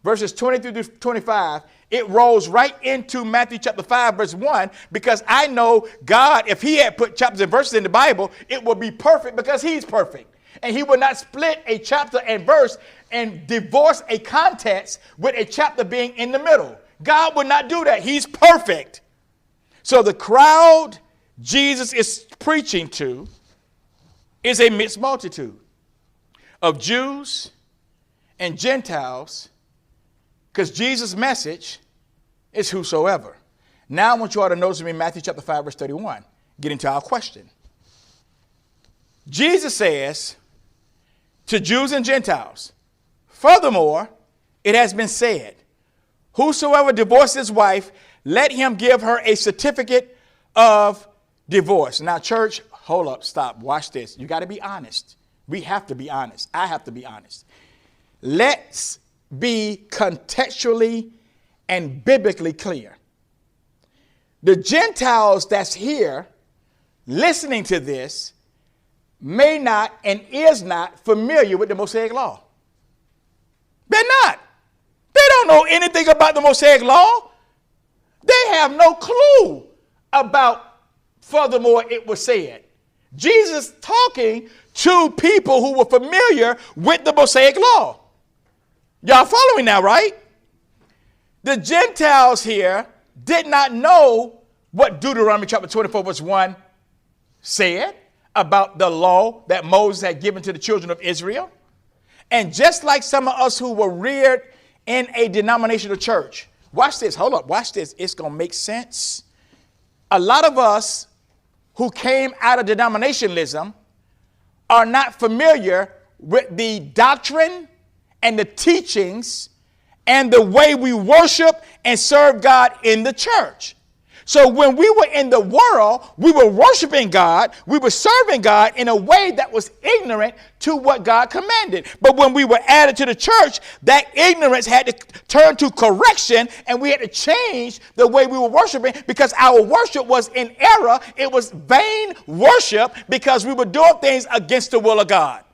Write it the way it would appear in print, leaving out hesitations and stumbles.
verses 23 to 25, it rolls right into Matthew chapter 5, verse 1, because I know God, if he had put chapters and verses in the Bible, it would be perfect because he's perfect. And he would not split a chapter and verse and divorce a context with a chapter being in the middle. God would not do that. He's perfect. So the crowd Jesus is preaching to is a mixed multitude of Jews and Gentiles, because Jesus' message is whosoever. Now I want you all to notice me in Matthew chapter 5, verse 31. Get into our question. Jesus says to Jews and Gentiles, furthermore, it has been said, whosoever divorces his wife, let him give her a certificate of divorce. Now, church, hold up, stop, watch this. You got to be honest. We have to be honest. I have to be honest. Let's be contextually and biblically clear. The Gentiles that's here listening to this may not and is not familiar with the Mosaic Law. They're not. They don't know anything about the Mosaic Law. They have no clue about, furthermore, it was said. Jesus talking to people who were familiar with the Mosaic Law. Y'all following now, right? The Gentiles here did not know what Deuteronomy chapter 24 verse 1 said about the law that Moses had given to the children of Israel. And just like some of us who were reared in a denominational church, watch this, hold up, watch this, it's going to make sense. A lot of us who came out of denominationalism are not familiar with the doctrine and the teachings and the way we worship and serve God in the church. So when we were in the world, we were worshiping God, we were serving God in a way that was ignorant to what God commanded. But when we were added to the church, that ignorance had to turn to correction, and we had to change the way we were worshiping because our worship was in error. It was vain worship because we were doing things against the will of God.